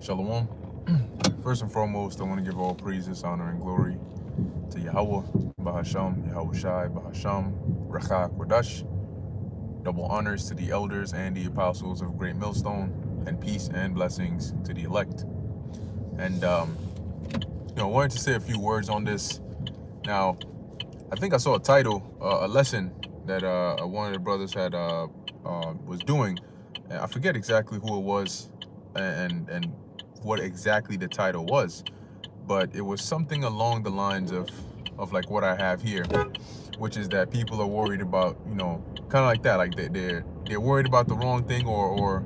Shalom. First and foremost, I want to give all praises, honor, and glory to Yahweh, Bahasham, Yahweh Shai, Bahasham, Rachak, Wadash. Double honors to the elders and the apostles of Great Millstone, and peace and blessings to the elect. And, I wanted to say a few words on this. Now, I think I saw a title, a lesson that one of the brothers had was doing. I forget exactly who it was and what exactly the title was, but it was something along the lines of like what I have here, which is that people are worried about, kind of like that, like they're worried about the wrong thing, or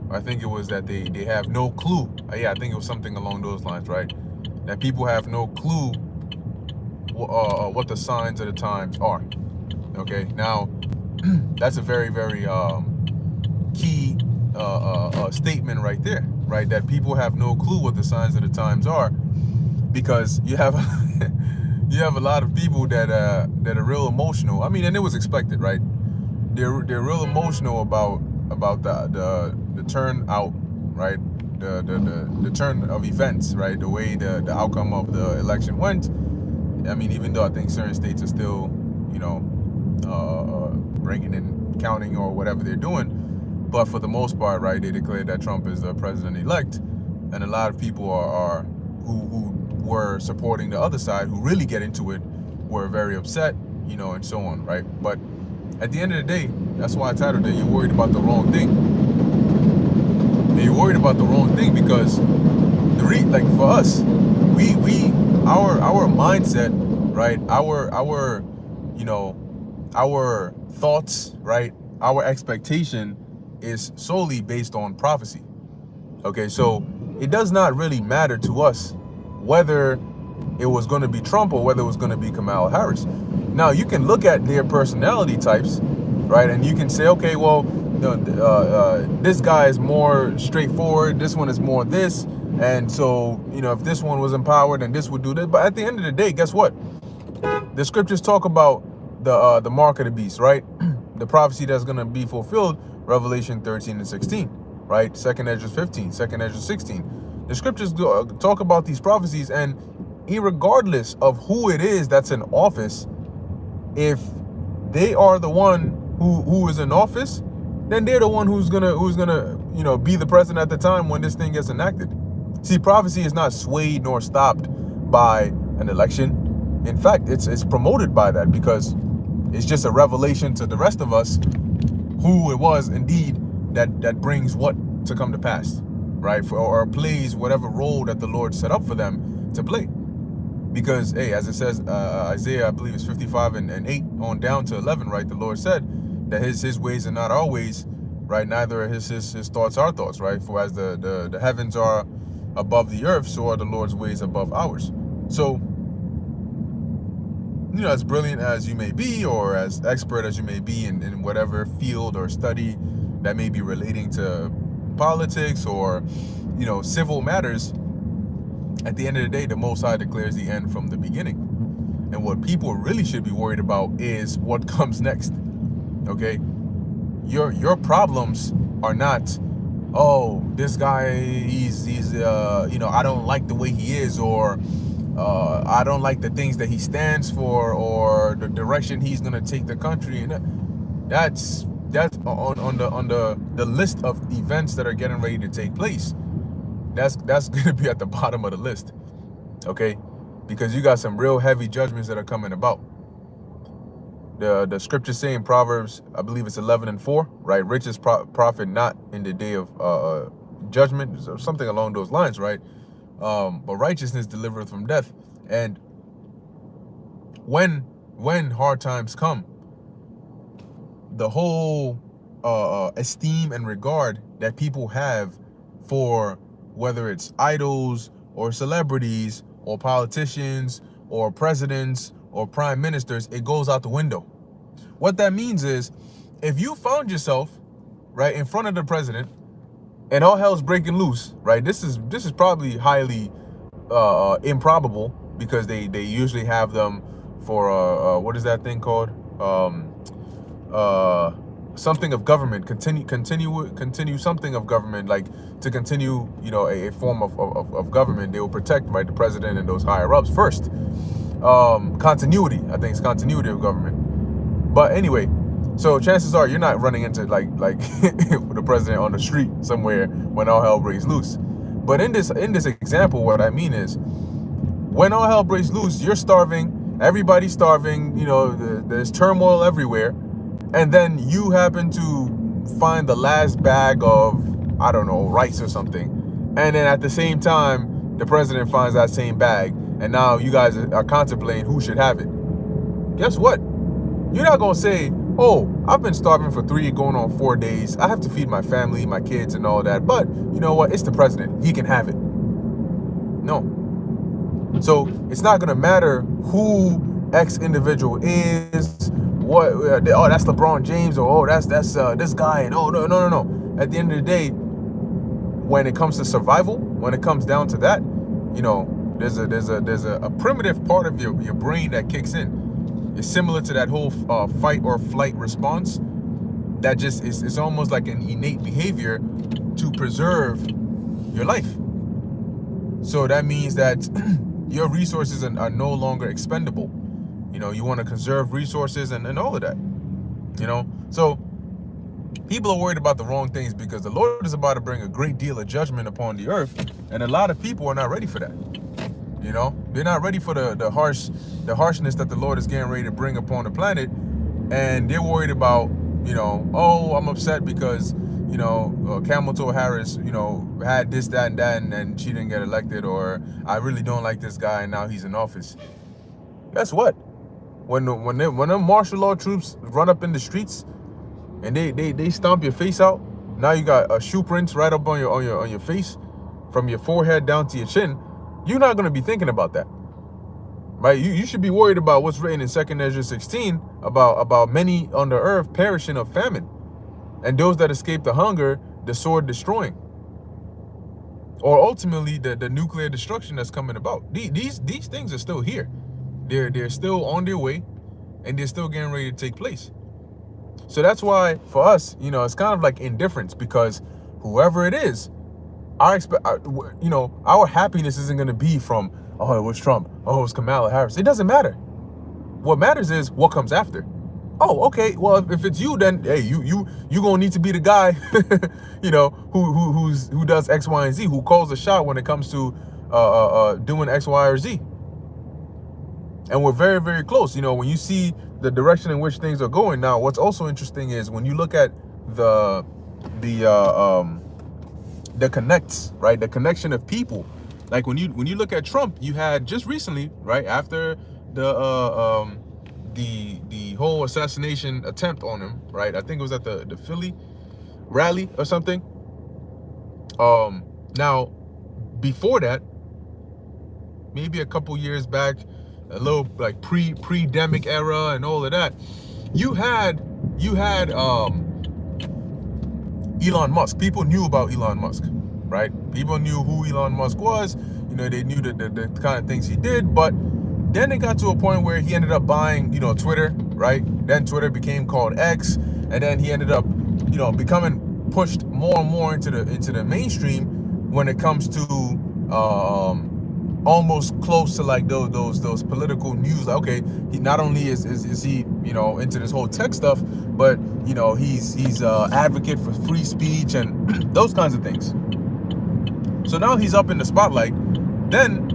I think it was that they have no clue. Yeah, I think it was something along those lines, right? That people have no clue what the signs of the times are. Okay, now that's a very, very key statement right there, right? That people have no clue what the signs of the times are, because you have you have a lot of people that are real emotional. I mean, and it was expected, right? They're real emotional about the turnout, right? The turn of events, right? The way the outcome of the election went. I mean, even though I think certain states are still, bringing in counting or whatever they're doing, but for the most part, right, they declared that Trump is the president-elect, and a lot of people are who were supporting the other side, who really get into it, were very upset, and so on, right? But at the end of the day, that's why I titled it, "You're worried about the wrong thing." And you're worried about the wrong thing because like for us, our mindset, right? Our thoughts, right? Our expectation is solely based on prophecy. Okay, so it does not really matter to us whether it was going to be Trump or whether it was going to be Kamala Harris. Now, you can look at their personality types, right? And you can say, okay, well, this guy is more straightforward. This one is more this. And so, if this one was empowered, then this would do this. But at the end of the day, guess what? The scriptures talk about the mark of the beast, right? The prophecy that's going to be fulfilled, Revelation 13 and 16, right? 2nd Ezra 15, 2nd Ezra 16. The scriptures talk about these prophecies, and irregardless of who it is that's in office, if they are the one who is in office, then they're the one who's gonna be the president at the time when this thing gets enacted. See, prophecy is not swayed nor stopped by an election. In fact, it's promoted by that, because it's just a revelation to the rest of us who it was indeed that brings what to come to pass, right? Or plays whatever role that the Lord set up for them to play. Because, hey, as it says, Isaiah, I believe it's 55 and 8 on down to 11, right? The Lord said that his ways are not our ways, right? Neither are his thoughts our thoughts, right? For as the heavens are above the earth, so are the Lord's ways above ours. So, as brilliant as you may be, or as expert as you may be in whatever field or study that may be relating to politics or, civil matters, at the end of the day, the Most High declares the end from the beginning. And what people really should be worried about is what comes next. Okay? Your problems are not, oh, this guy, he's I don't like the way he is, or I don't like the things that he stands for, or the direction he's gonna take the country. And that's on the list of events that are getting ready to take place. That's gonna be at the bottom of the list, okay? Because you got some real heavy judgments that are coming about. The scriptures say in Proverbs, I believe it's 11 and 4, right? Riches profit not in the day of judgment, or something along those lines, right? But righteousness delivereth from death. And when hard times come, the whole esteem and regard that people have for whether it's idols or celebrities or politicians or presidents or prime ministers, it goes out the window. What that means is, if you found yourself right in front of the president and all hell's breaking loose, right? This is probably highly improbable, because they usually have them for what is that thing called? something of government, continue something of government, like to continue, a form of government. They will protect, right, the president and those higher ups first. Continuity, I think it's continuity of government. But anyway, so chances are you're not running into like the president on the street somewhere when all hell breaks loose. But in this example, what I mean is, when all hell breaks loose, you're starving, everybody's starving, there's turmoil everywhere, and then you happen to find the last bag of, I don't know, rice or something, and then at the same time, the president finds that same bag, and now you guys are contemplating who should have it. Guess what? You're not gonna say, oh, I've been starving for 3 going on 4 days, I have to feed my family, my kids, and all that, but you know what? It's the president. He can have it. No. So it's not gonna matter who X individual is, what, oh, that's LeBron James, or oh, that's this guy, and oh, no. At the end of the day, when it comes to survival, when it comes down to that, there's a primitive part of your brain that kicks in. It's similar to that whole fight or flight response. That just it's almost like an innate behavior to preserve your life. So that means that your resources are no longer expendable. You want to conserve resources and all of that. So people are worried about the wrong things, because the Lord is about to bring a great deal of judgment upon the earth, and a lot of people are not ready for that. They're not ready for the harshness that the Lord is getting ready to bring upon the planet, and they're worried about, oh, I'm upset because Kamala Harris, had this, that, and that, and she didn't get elected, or I really don't like this guy and now he's in office. Guess what? When the martial law troops run up in the streets and they stomp your face out, now you got a shoe prints right up on your face, from your forehead down to your chin. You're not going to be thinking about that, right? You should be worried about what's written in 2 Ezra 16 about many on the earth perishing of famine, and those that escape the hunger, the sword destroying, or ultimately the nuclear destruction that's coming about. These things are still here. They're still on their way, and they're still getting ready to take place. So that's why for us, it's kind of like indifference, because whoever it is, our happiness isn't going to be from, oh, it was Trump, oh, it was Kamala Harris. It doesn't matter. What matters is what comes after. Oh, okay. Well, if it's you, then hey, you gonna need to be the guy, who does X, Y, and Z, who calls the shot when it comes to doing X, Y, or Z. And we're very, very close. When you see the direction in which things are going now, what's also interesting is when you look at the connects, right? The connection of people. Like when you look at Trump, you had just recently, right after the whole assassination attempt on him, right? I think it was at the Philly rally or something. Now, before that, maybe a couple years back, a little like pre-demic era and all of that, you had Elon Musk. People knew about Elon Musk, right? People knew who Elon Musk was. They knew the kind of things he did, but then it got to a point where he ended up buying, Twitter, right? Then Twitter became called X, and then he ended up, becoming pushed more and more into the mainstream when it comes to almost close to like those political news. Like, okay, he not only is he into this whole tech stuff, but he's advocate for free speech and those kinds of things. So now he's up in the spotlight. Then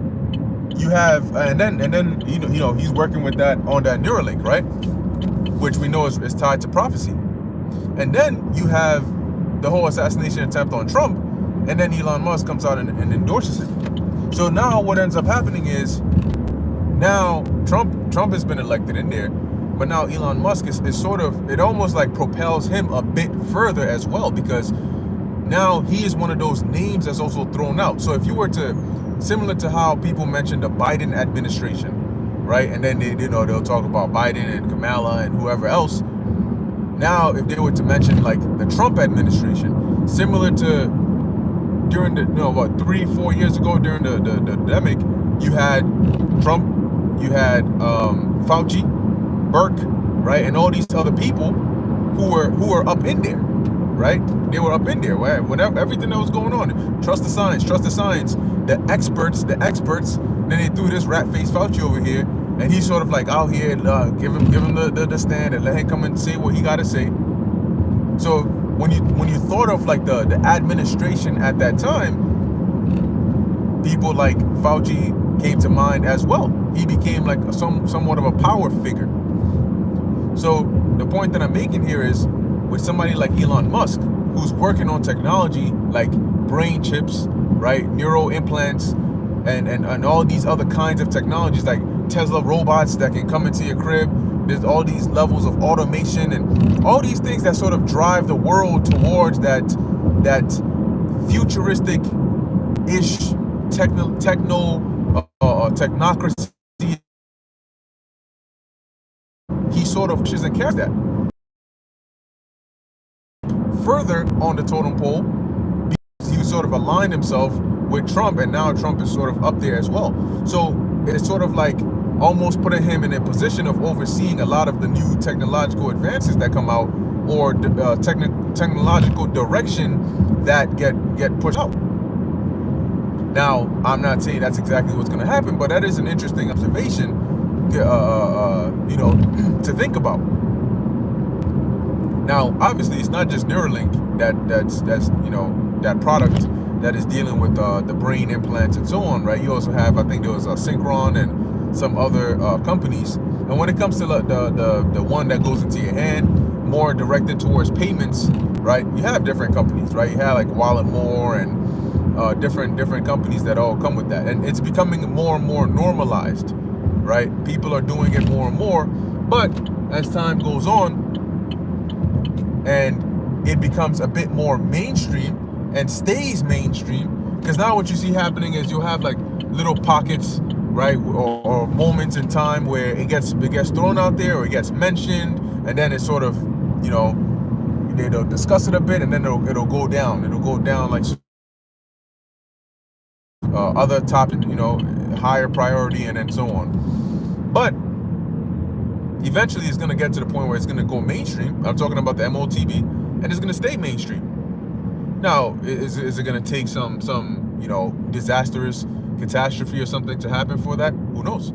you have, and then he's working with that on that Neuralink, right? Which we know is tied to prophecy. And then you have the whole assassination attempt on Trump, and then Elon Musk comes out and endorses it. So now what ends up happening is, now Trump has been elected in there, but now Elon Musk is sort of, it almost like propels him a bit further as well, because now he is one of those names that's also thrown out. So if you were to, similar to how people mention the Biden administration, right? And then they'll talk about Biden and Kamala and whoever else. Now, if they were to mention like the Trump administration, similar to during the, about 3-4 years ago during the pandemic, you had Trump, you had Fauci, Burke, right, and all these other people who were up in there, right? They were up in there, right? Whatever, everything that was going on. Trust the science, trust the science. The experts. Then they threw this rat face Fauci over here, and he's sort of like out here, give him the stand and let him come and say what he got to say. So when you thought of like the administration at that time, people like Fauci came to mind as well. He became like somewhat of a power figure. So the point that I'm making here is, with somebody like Elon Musk, who's working on technology like brain chips, right, neural implants, and all these other kinds of technologies like Tesla robots that can come into your crib. There's all these levels of automation and all these things that sort of drive the world towards that futuristic-ish technocracy. He sort of pushes and carries that. Further on the totem pole, he sort of aligned himself with Trump, and now Trump is sort of up there as well. So it's sort of like almost putting him in a position of overseeing a lot of the new technological advances that come out, or technological direction that get pushed out. Now, I'm not saying that's exactly what's going to happen, but that is an interesting observation, to think about. Now, obviously, it's not just Neuralink that's that product that is dealing with the brain implants and so on, right? You also have, I think there was Synchron and some other companies. And when it comes to the one that goes into your hand, more directed towards payments, right? You have different companies, right? You have like Walletmore and different companies that all come with that, and it's becoming more and more normalized, right? People are doing it more and more, but as time goes on and it becomes a bit more mainstream and stays mainstream, because now what you see happening is you'll have like little pockets, right, or moments in time where it gets thrown out there, or it gets mentioned, and then it's sort of, they'll discuss it a bit, and then it'll go down like other topic, higher priority, and then so on. But eventually it's going to get to the point where it's going to go mainstream. I'm talking about the MOTB, and it's going to stay mainstream. Now, is it going to take some disastrous catastrophe or something to happen for that? Who knows,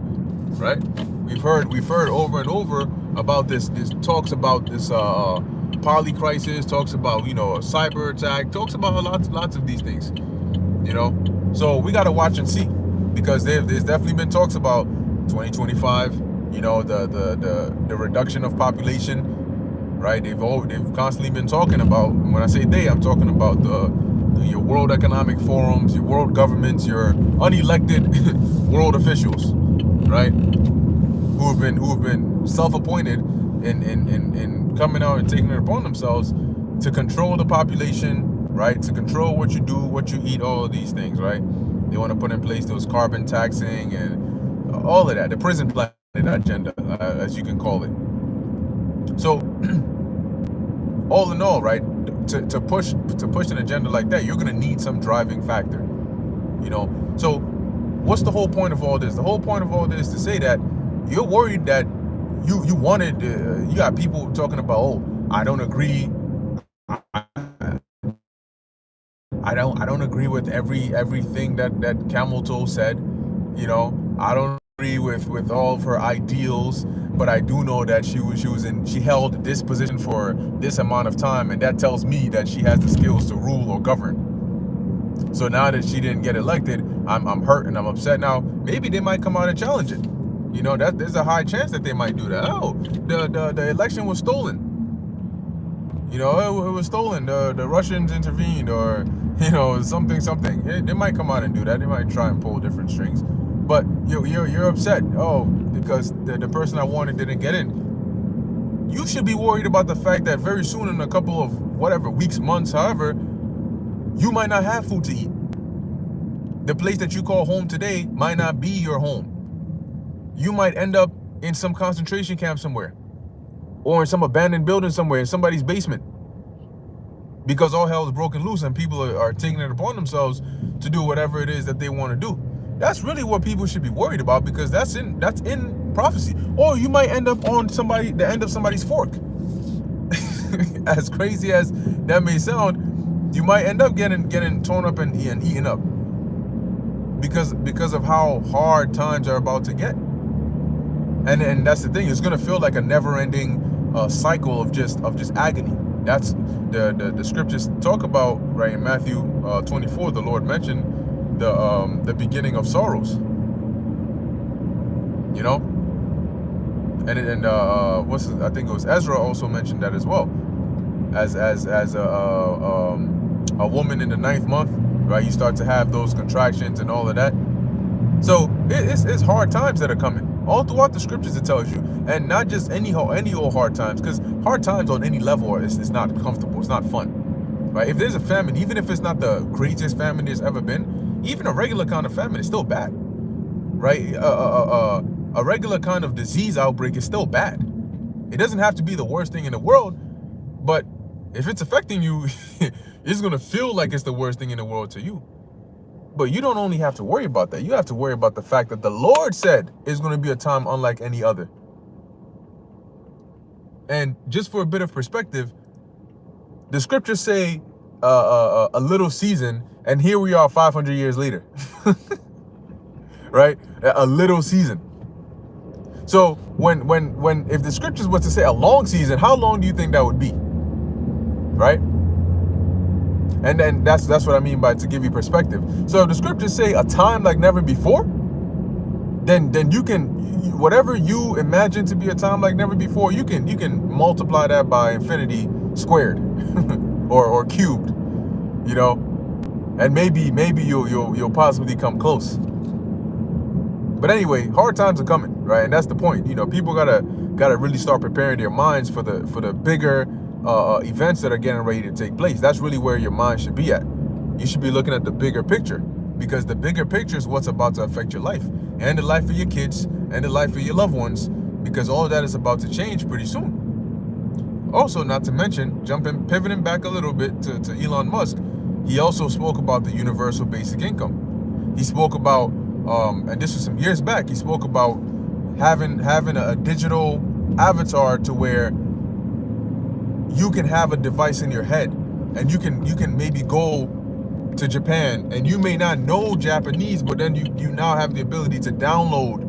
right? We've heard over and over about this talks about this poly crisis, talks about a cyber attack, talks about lots of these things, So we got to watch and see, because there's definitely been talks about 2025, the reduction of population, right? They've constantly been talking about, when I say they, I'm talking about your World Economic Forums, your world governments, your unelected world officials, right? Who have been self-appointed in coming out and taking it upon themselves to control the population, right? To control what you do, what you eat, all of these things, right? They want to put in place those carbon taxing and all of that, the prison planet agenda, as you can call it. So, all in all, right, to push an agenda like that, you're going to need some driving factor, So, what's the whole point of all this? The whole point of all this is to say that you're worried that you wanted, you got people talking about, oh, I don't agree. I don't agree with everything that Camel Toe said. I don't agree with all of her ideals, but I do know that she held this position for this amount of time, and that tells me that she has the skills to rule or govern. So now that she didn't get elected, I'm hurt and I'm upset. Now maybe they might come out and challenge it. That there's a high chance that they might do that. Oh, the election was stolen. It was stolen. The Russians intervened, or something. They might come out and do that. They might try and pull different strings. But you're upset. Oh, because the person I wanted didn't get in. You should be worried about the fact that very soon, in a couple of weeks, months, however, you might not have food to eat. The place that you call home today might not be your home. You might end up in some concentration camp somewhere, or in some abandoned building somewhere, in somebody's basement, because all hell is broken loose and people are taking it upon themselves to do whatever it is that they want to do. That's really what people should be worried about, because that's in prophecy. Or you might end up on the end of somebody's fork. as crazy as that may sound, you might end up getting torn up and eaten up because of how hard times are about to get. And that's the thing. It's gonna feel like a never-ending cycle of just agony. That's the scriptures talk about, right? In Matthew 24, the Lord mentioned the beginning of sorrows. You know, and I think it was Ezra also mentioned that as well, as a woman in the 9th month, right? You start to have those contractions and all of that. So it's hard times that are coming. All throughout the scriptures it tells you, and not just any old hard times, because hard times on any level is not comfortable, it's not fun, right? If there's a famine, even if it's not the craziest famine there's ever been, even a regular kind of famine is still bad, right? A regular kind of disease outbreak is still bad. It doesn't have to be the worst thing in the world, but if it's affecting you, it's gonna feel like it's the worst thing in the world to you. But you don't only have to worry about that. You have to worry about the fact that the Lord said it's going to be a time unlike any other. And just for a bit of perspective, the scriptures say a little season, and here we are 500 years later. Right? A little season. So when if the scriptures was to say a long season, how long do you think that would be? Right? And then that's what I mean by to give you perspective. So if the scriptures say a time like never before, then you can, whatever you imagine to be a time like never before, you can multiply that by infinity squared or cubed, you know, and maybe you'll possibly come close. But anyway, hard times are coming, right? And that's the point. You know, people gotta really start preparing their minds for the bigger events that are getting ready to take place. That's really where your mind should be at. You should be looking at the bigger picture, because the bigger picture is what's about to affect your life and the life of your kids and the life of your loved ones, because all of that is about to change pretty soon. Also, not to mention, pivoting back a little bit to Elon Musk, he also spoke about the universal basic income. He spoke about, and this was some years back, he spoke about having a digital avatar to where you can have a device in your head, and you can maybe go to Japan, and you may not know Japanese, but then you now have the ability to download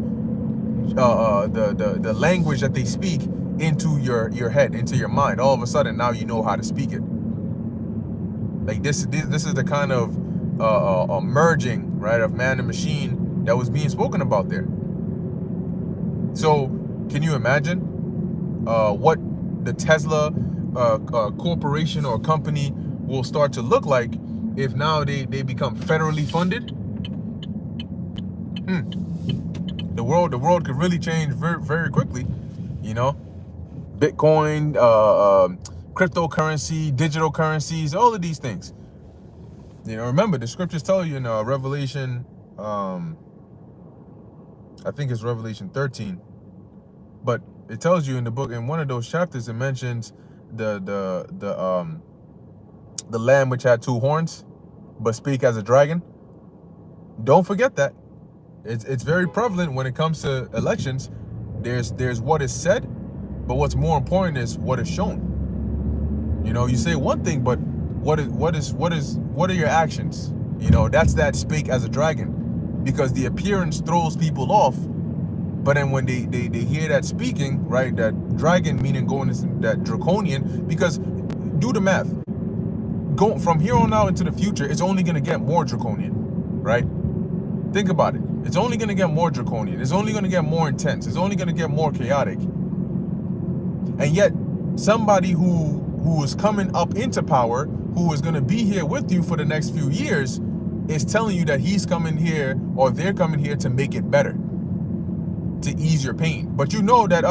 the language that they speak into your head, into your mind. All of a sudden, now you know how to speak it. Like this is the kind of merging, right, of man and machine that was being spoken about there. So can you imagine what the Tesla corporation or company will start to look like if now they become federally funded? The world could really change very, very quickly. You know, Bitcoin, cryptocurrency, digital currencies, all of these things. You know, remember the scriptures tell you in Revelation, I think it's Revelation 13, but it tells you in the book, in one of those chapters, it mentions the lamb which had 2 horns but speak as a dragon. Don't forget that. It's very prevalent when it comes to elections. There's what is said, but what's more important is what is shown. You know, you say one thing, but what are your actions? You know, that's that speak as a dragon, because the appearance throws people off. But then when they hear that speaking, right, that dragon meaning going into that draconian, because do the math. Go from here on out into the future, it's only going to get more draconian, right? Think about it. It's only going to get more draconian. It's only going to get more intense. It's only going to get more chaotic. And yet, somebody who is coming up into power, who is going to be here with you for the next few years, is telling you that he's coming here, or they're coming here to make it better, to ease your pain. But you know that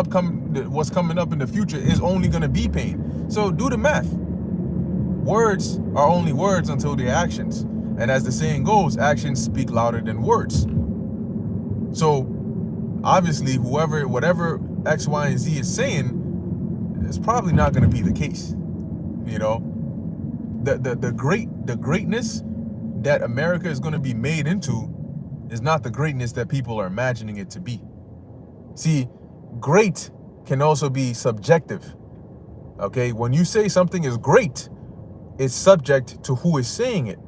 what's coming up in the future is only going to be pain. So do the math. Words are only words until they're actions. And as the saying goes, actions speak louder than words. So obviously, whatever X, Y, and Z is saying is probably not going to be the case. You know, the greatness that America is going to be made into is not the greatness that people are imagining it to be. See, great can also be subjective. Okay, when you say something is great, it's subject to who is saying it.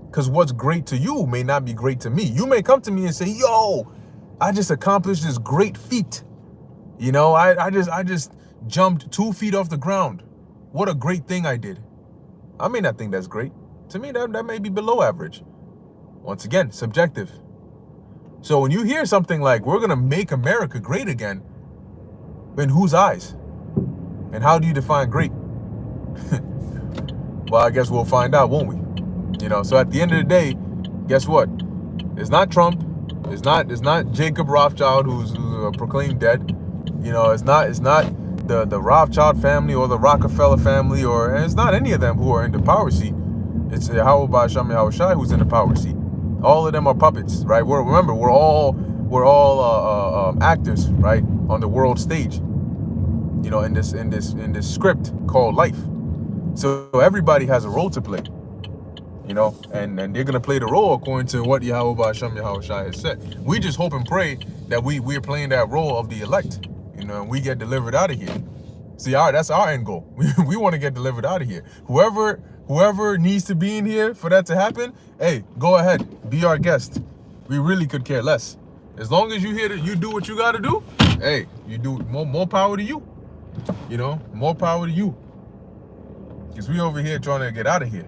Because what's great to you may not be great to me. You may come to me and say, yo, I just accomplished this great feat. You know, I just jumped 2 feet off the ground. What a great thing I did. I may not think that's great. To me, that may be below average. Once again, subjective. So when you hear something like, we're going to make America great again, in whose eyes? And how do you define great? Well, I guess we'll find out, won't we? You know, so at the end of the day, guess what? It's not Trump. It's not Jacob Rothschild, who's proclaimed dead. You know, it's not the Rothschild family or the Rockefeller family, and it's not any of them who are in the power seat. It's Yahweh Ba'Hasham Yahweh Shai who's in the power seat. All of them are puppets, right? Remember, we're all actors, right, on the world stage. You know, in this script called life. So everybody has a role to play. You know, and they're gonna play the role according to what Yahweh Ba'Hasham Yahweh Shai has said. We just hope and pray that we're playing that role of the elect. You know, and we get delivered out of here. See, that's our end goal. We want to get delivered out of here. Whoever needs to be in here for that to happen, hey, go ahead, be our guest. We really could care less. As long as you here, you do what you gotta do. Hey, you do more power to you. You know, more power to you. Because we over here trying to get out of here.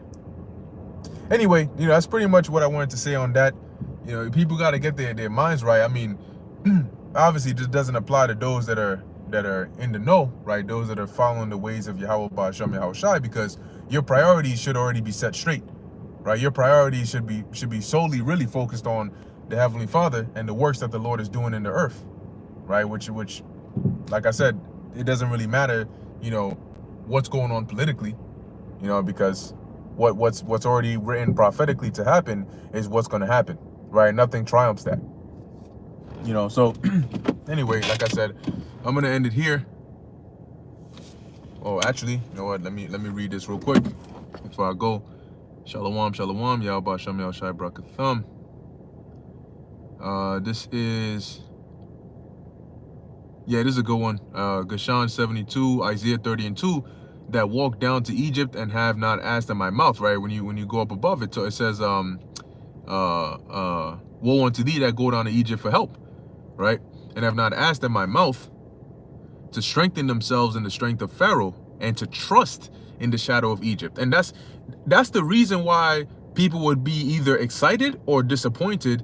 Anyway, you know, that's pretty much what I wanted to say on that. You know, people got to get their minds right. I mean, obviously, this doesn't apply to those that are in the know, right? Those that are following the ways of Yahweh Ba'Hasham Yahweh Shai, because your priorities should already be set straight, right? Your priorities should be solely really focused on the Heavenly Father and the works that the Lord is doing in the earth, right? Which, like I said, it doesn't really matter, you know, what's going on politically, you know, because what's already written prophetically to happen is what's going to happen, right? Nothing triumphs that, you know. So anyway, like I said, I'm going to end it here. Oh, actually, you know what? Let me read this real quick before I go. Shalom, shalom, Yahweh Ba'Hasham Yahweh Shai Brakatham. This is a good one. Gashan 72, Isaiah 30:2. That walk down to Egypt and have not asked in my mouth, right? When you go up above it, so it says, woe unto thee that go down to Egypt for help, right? And have not asked in my mouth, to strengthen themselves in the strength of Pharaoh and to trust in the shadow of Egypt. And that's the reason why people would be either excited or disappointed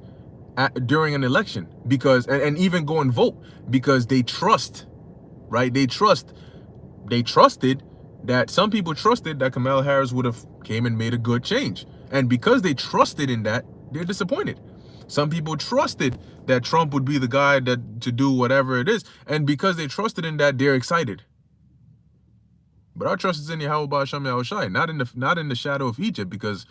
during an election, because and even go and vote, because they trust, right? They trusted that some people trusted that Kamala Harris would have came and made a good change. And because they trusted in that, they're disappointed. Some people trusted that Trump would be the guy to do whatever it is. And because they trusted in that, they're excited. But our trust is in Yahweh Ba'Hasham Yahweh Shai, not in the shadow of Egypt, because,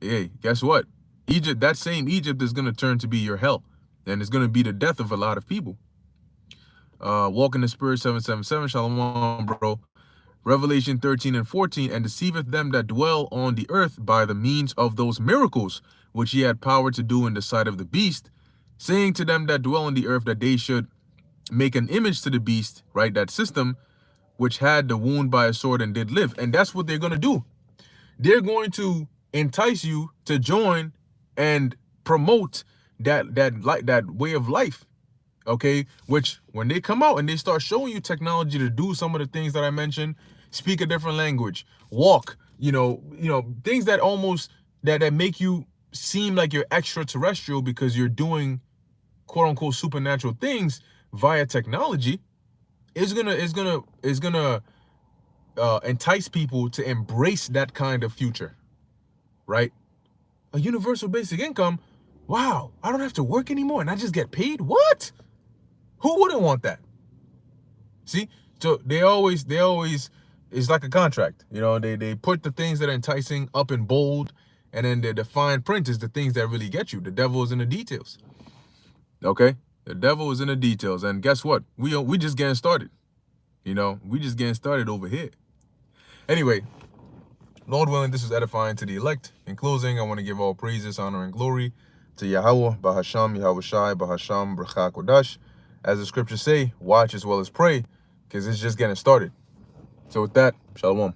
hey, guess what? Egypt, that same Egypt is going to turn to be your hell. And it's going to be the death of a lot of people. Walk in the Spirit 777, Shalom, bro. Revelation 13:14, and deceiveth them that dwell on the earth by the means of those miracles which he had power to do in the sight of the beast, saying to them that dwell on the earth that they should make an image to the beast, right? That system which had the wound by a sword and did live. And that's what they're going to do. They're going to entice you to join and promote that way of life. Okay, which when they come out and they start showing you technology to do some of the things that I mentioned, speak a different language, walk, you know, things that almost that make you seem like you're extraterrestrial because you're doing quote unquote supernatural things via technology, is gonna entice people to embrace that kind of future, right? A universal basic income. Wow, I don't have to work anymore and I just get paid. What? Who wouldn't want that? See, so they always, it's like a contract. You know, they put the things that are enticing up in bold, and then the fine print is the things that really get you. The devil is in the details. Okay, the devil is in the details, and guess what? We just getting started. You know, we just getting started over here. Anyway, Lord willing, this is edifying to the elect. In closing, I want to give all praises, honor, and glory to Yahweh Ba'Hasham Yahweh Shai Ba'Hasham Bracha Kodash. As the scriptures say, watch as well as pray, because it's just getting started. So with that, shalom.